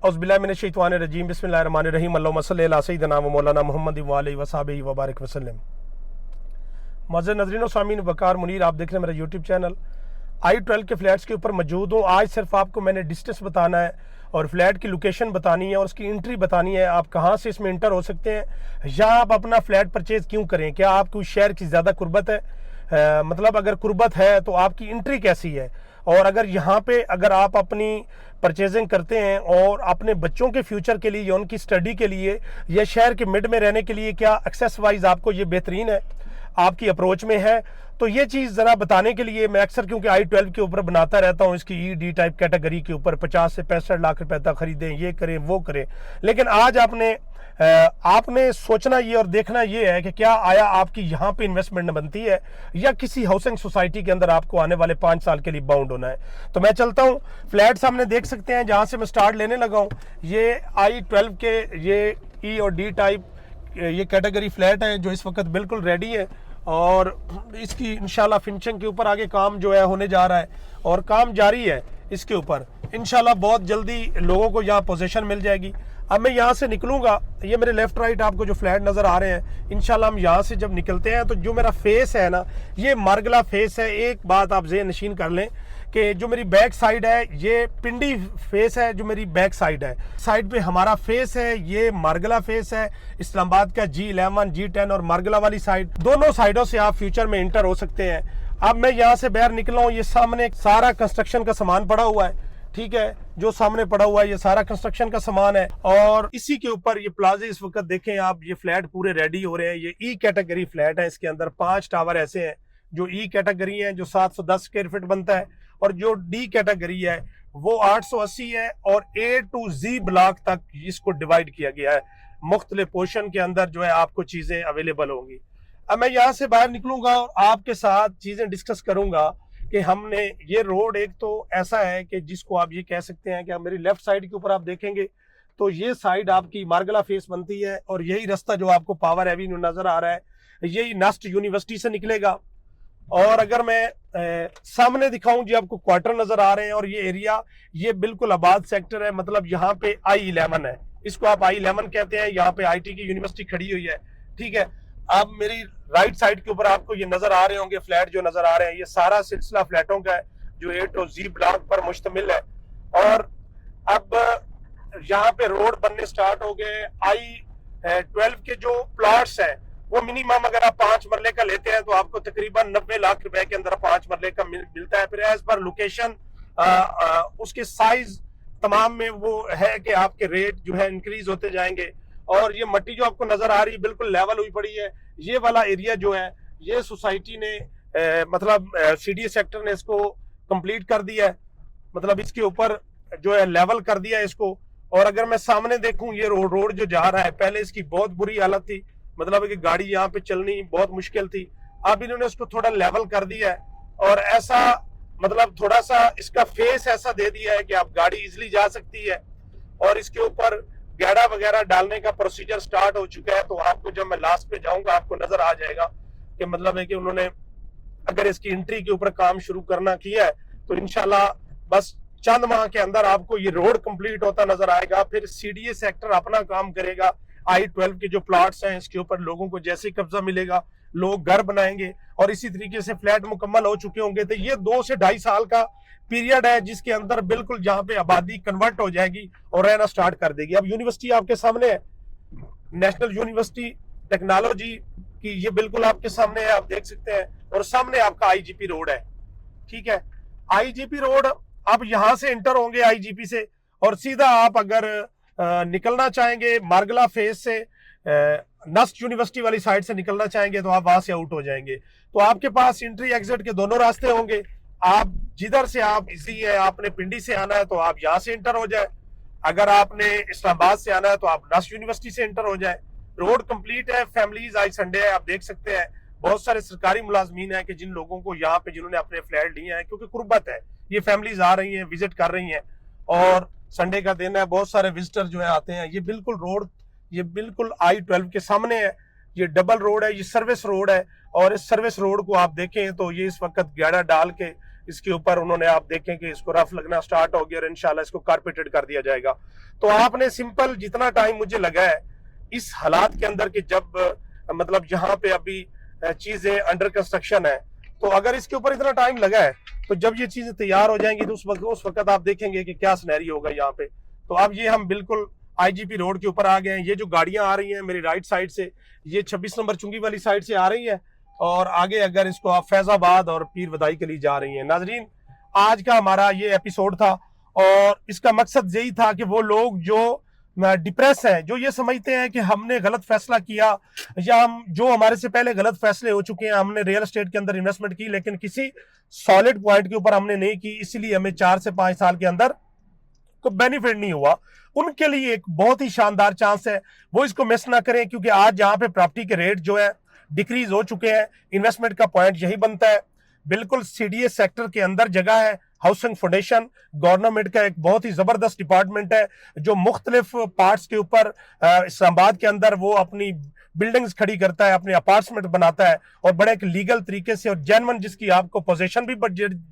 औज़ुबिल्लाहिमिनश्शैतानिर्रजीम बिस्मिल्लाहिर्रहमानिर्रहीम अल्लाहुम्मा सल्लि अला सय्यिदिना व मौलाना मुहम्मद व आलिहि व सहाबिहि व बारिक वसल्लम। मज़े नज़रीन और सामीन वकार मुनीर, आप देख रहे हैं मेरा यूट्यूब चैनल। I-12 के फ्लैट्स के ऊपर मौजूद हूँ। आज सिर्फ आपको मैंने डिस्टेंस बताना है और फ्लैट की लोकेशन बतानी है और उसकी एंट्री बतानी है, आप कहाँ से इसमें इंटर हो सकते हैं या आप अपना फ्लैट परचेज क्यों करें। क्या आपको शहर की ज़्यादा कुर्बत है, मतलब अगर कुर्बत है तो आपकी एंट्री कैसी है, और अगर यहाँ पे अगर आप अपनी परचेजिंग करते हैं और अपने बच्चों के फ्यूचर के लिए या उनकी स्टडी के लिए या शहर के मिड में रहने के लिए क्या एक्सेस वाइज आपको ये बेहतरीन है, आपकी अप्रोच में है, तो ये चीज़ ज़रा बताने के लिए मैं अक्सर क्योंकि I-12 के ऊपर बनाता रहता हूँ, इसकी E-D टाइप कैटेगरी के ऊपर 50 से 65 लाख रुपए तक खरीदें, ये करें वो करें। लेकिन आज आपने सोचना ये और देखना ये है कि क्या आया आपकी यहाँ पे इन्वेस्टमेंट बनती है या किसी हाउसिंग सोसाइटी के अंदर आपको आने वाले 5 साल के लिए बाउंड होना है। तो मैं चलता हूँ, फ्लैट सामने देख सकते हैं जहाँ से मैं स्टार्ट लेने लगा हूँ। ये I-12 के ये E और D टाइप ये कैटेगरी फ्लैट है जो इस वक्त बिल्कुल रेडी है और इसकी इंशाल्लाह फिनिशिंग के ऊपर आगे काम जो है होने जा रहा है और काम जारी है इसके ऊपर। इंशाल्लाह बहुत जल्दी लोगों को यहाँ पोजीशन मिल जाएगी। अब मैं यहाँ से निकलूंगा, ये मेरे लेफ्ट राइट आपको जो फ्लैट नज़र आ रहे हैं, इंशाल्लाह हम यहाँ से जब निकलते हैं तो जो मेरा फेस है ना, ये मारगला फेस है। एक बात आप ज़हन नशीन कर लें कि जो मेरी बैक साइड है ये पिंडी फेस है, जो मेरी बैक साइड है, साइड पे हमारा फेस है ये मारगला फेस है। इस्लामाबाद का G11 G10 और मारगला वाली साइड, दोनों साइडों से आप फ्यूचर में इंटर हो सकते हैं। अब मैं यहाँ से बाहर निकला हूँ, ये सामने सारा कंस्ट्रक्शन का सामान पड़ा हुआ है, ठीक है, जो सामने पड़ा हुआ है ये सारा कंस्ट्रक्शन का सामान है और इसी के ऊपर ये प्लाजे इस वक्त देखें आप, ये फ्लैट पूरे रेडी हो रहे हैं। ये E कैटेगरी फ्लैट है, इसके अंदर 5 टावर ऐसे हैं जो E कैटेगरी है जो 710 स्क्वायर फीट बनता है, और जो D कैटेगरी है वो 880 है और A to Z ब्लॉक तक इसको डिवाइड किया गया है। मुख्तलिफ पोर्शन के अंदर जो है आपको चीजें अवेलेबल होंगी। अब मैं यहाँ से बाहर निकलूंगा और आपके साथ चीजें डिस्कस करूंगा कि हमने ये रोड, एक तो ऐसा है कि जिसको आप ये कह सकते हैं कि आप मेरी लेफ्ट साइड के ऊपर आप देखेंगे तो ये साइड आपकी मारगला फेस बनती है और यही रास्ता जो आपको पावर एवेन्यू नजर आ रहा है यही नस्ट यूनिवर्सिटी से निकलेगा। और अगर मैं सामने दिखाऊं जी, आपको क्वार्टर नजर आ रहे हैं और ये एरिया ये बिल्कुल आबाद सेक्टर है, मतलब यहाँ पे I-11 है, इसको आप I-11 कहते हैं। यहाँ पे IT की यूनिवर्सिटी खड़ी हुई है, ठीक है। अब मेरी राइट साइड के ऊपर आपको ये नजर आ रहे होंगे फ्लैट जो नजर आ रहे हैं, ये सारा सिलसिला फ्लैटों का है जो A to Z ब्लॉक पर मुश्तमिल है। और अब यहाँ पे रोड बनने स्टार्ट हो गए। I-12 के जो प्लॉट्स हैं वो मिनिमम अगर आप 5 मरले का लेते हैं तो आपको तकरीबन 90 लाख रुपए के अंदर 5 मरले का मिलता है। फिर एज पर लोकेशन उसके साइज तमाम में वो है कि आपके रेट जो है इंक्रीज होते जाएंगे। और ये मट्टी जो आपको नजर आ रही है बिल्कुल लेवल हुई पड़ी है। ये वाला एरिया जो है ये सोसाइटी ने मतलब CDA सेक्टर ने इसको कंप्लीट कर दिया है, मतलब इसके ऊपर जो है लेवल कर दिया है इसको। और अगर मैं सामने देखूं ये रोड जो जा रहा है, पहले इसकी बहुत बुरी हालत थी, मतलब कि गाड़ी यहाँ पे चलनी बहुत मुश्किल थी। अब इन्होंने इसको थोड़ा लेवल कर दिया है और ऐसा मतलब थोड़ा सा इसका फेस ऐसा दे दिया है कि आप गाड़ी इजिली जा सकती है। और इसके ऊपर गैड़ा वगैरह डालने का प्रोसीजर स्टार्ट हो चुका है, तो आपको जब मैं लास्ट पे जाऊंगा आपको नजर आ जाएगा कि मतलब है कि उन्होंने अगर इसकी एंट्री के ऊपर काम शुरू करना किया है तो इंशाल्लाह बस चंद माह के अंदर आपको ये रोड कंप्लीट होता नजर आएगा। फिर CDA सेक्टर अपना काम करेगा। I-12 के जो प्लॉट्स हैं इसके ऊपर लोगों को जैसे ही कब्जा मिलेगा लोग घर बनाएंगे और इसी तरीके से फ्लैट मुकम्मल हो चुके होंगे। तो ये 2 से 2.5 साल का पीरियड है जिसके अंदर बिल्कुल जहाँ पे आबादी कन्वर्ट हो जाएगी और रहना स्टार्ट कर देगी। अब यूनिवर्सिटी आपके सामने है, नेशनल यूनिवर्सिटी टेक्नोलॉजी की, ये बिल्कुल आपके सामने है, आप देख सकते हैं। और सामने आपका IGP रोड है, ठीक है। IGP रोड आप यहाँ से इंटर होंगे IGP से और सीधा आप अगर निकलना चाहेंगे मारगला फेस से, नस्ट यूनिवर्सिटी वाली साइड से निकलना चाहेंगे तो आप वहां से आउट हो जाएंगे। तो आपके पास एंट्री एग्जिट के दोनों रास्ते होंगे। आप जिधर से आप इजी है, आपने पिंडी से आना है तो आप यहाँ से इंटर हो जाए, अगर आपने इस्लामाबाद से आना है तो आप नस्ट यूनिवर्सिटी से इंटर हो जाए। रोड कंप्लीट है, फैमिलीज आज संडे है, आप देख सकते हैं बहुत सारे सरकारी मुलाजमीन है कि जिन लोगों को यहाँ पे जिन्होंने अपने फ्लैट लिए हैं क्योंकि कुर्बत है, ये फैमिलीज आ रही हैं, विजिट कर रही हैं और संडे का दिन है, बहुत सारे विजिटर जो है आते हैं। ये बिल्कुल रोड ये बिल्कुल I-12 के सामने है, ये डबल रोड है, ये सर्विस रोड है। और इस सर्विस रोड को आप देखें तो ये इस वक्त गैड़ा डाल के इसके ऊपर उन्होंने, आप देखें कि इसको रफ लगना स्टार्ट हो गया और इंशाल्लाह इसको कारपेटेड कर दिया जाएगा। तो आपने सिंपल जितना टाइम मुझे लगा है इस हालात के अंदर कि जब मतलब यहाँ पे अभी चीजें अंडर कंस्ट्रक्शन है, तो अगर इसके ऊपर इतना टाइम लगा है तो जब ये चीजें तैयार हो जाएंगी तो उस वक्त आप देखेंगे कि क्या सिनेरी होगा यहाँ पे। तो अब ये हम बिल्कुल आईजीपी रोड के ऊपर आ गए हैं। ये जो गाड़ियां आ रही हैं मेरी राइट साइड से, ये 26 नंबर चुंगी वाली साइड से आ रही है और आगे अगर इसको आप फैजाबाद और पीर वदाई के लिए जा रही हैं। नाजरीन, आज का हमारा ये एपिसोड था और इसका मकसद यही था कि वो लोग जो डिप्रेस हैं, जो ये समझते हैं कि हमने गलत फैसला किया या हम जो हमारे से पहले गलत फैसले हो चुके हैं, हमने रियल एस्टेट के अंदर इन्वेस्टमेंट की लेकिन किसी सॉलिड पॉइंट के ऊपर हमने नहीं की, इसलिए हमें 4 से 5 साल के अंदर को बेनिफिट नहीं हुआ, उनके लिए एक बहुत ही शानदार चांस है। वो इसको मिस ना करें, क्योंकि आज यहाँ पे प्रॉपर्टी के रेट जो है डिक्रीज हो चुके हैं। इन्वेस्टमेंट का पॉइंट यही बनता है। बिल्कुल सीडीएस सेक्टर के अंदर जगह है। हाउसिंग फाउंडेशन गवर्नमेंट का एक बहुत ही जबरदस्त डिपार्टमेंट है जो मुख्तलिफ पार्ट्स के ऊपर इस्लामाबाद के अंदर वो अपनी बिल्डिंग्स खड़ी करता है, अपने अपार्टमेंट बनाता है और बड़े एक लीगल तरीके से और जेन्युइन, जिसकी आपको पोजीशन भी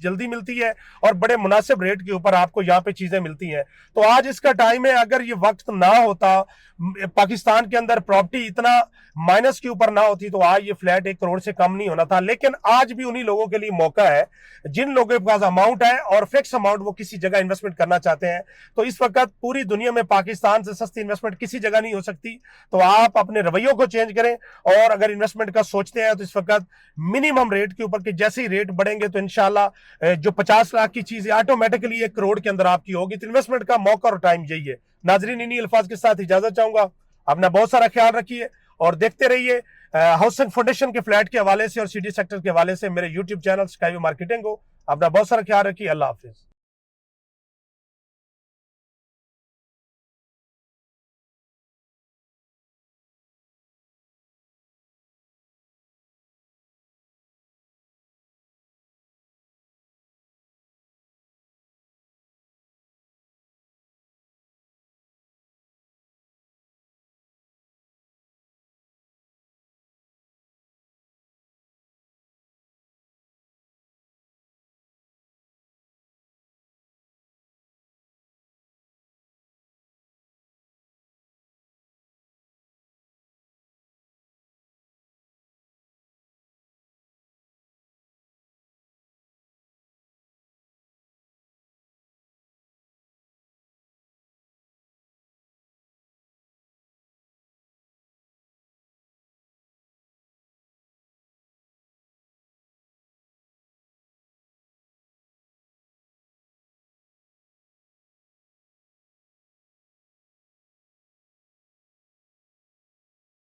जल्दी मिलती है और बड़े मुनासिब रेट के ऊपर आपको यहाँ पे चीजें मिलती हैं। तो आज इसका टाइम है। अगर ये वक्त ना होता, पाकिस्तान के अंदर प्रॉपर्टी इतना माइनस के ऊपर ना होती, तो आज ये फ्लैट 1 करोड़ से कम नहीं होना था। लेकिन आज भी उन्हीं लोगों के लिए मौका है जिन लोगों के पास अमाउंट है और फिक्स अमाउंट वो किसी जगह इन्वेस्टमेंट करना चाहते हैं। तो इस वक्त पूरी दुनिया में पाकिस्तान से सस्ती इन्वेस्टमेंट किसी जगह नहीं हो सकती। तो आप अपने रवैयों को चेंज करें और अगर इन्वेस्टमेंट का सोचते हैं तो इस वक्त मिनिमम रेट के ऊपर, कि जैसे ही रेट बढ़ेंगे तो इंशाल्लाह जो 50 लाख की चीज ऑटोमेटिकली 1 करोड़ के अंदर आपकी होगी। तो इन्वेस्टमेंट का मौका और टाइम यही है। नाजरीन, इन्हीं अल्फाज के साथ इजाजत चाहूंगा। अपना बहुत सारा ख्याल रखिए और देखते रहिए हाउसिंग फाउंडेशन के फ्लैट के हवाले से और सिटी सेक्टर के हवाले से मेरे YouTube channel sky view marketing को। अपना बहुत सारा ख्याल रखिए। अल्लाह हाफिज।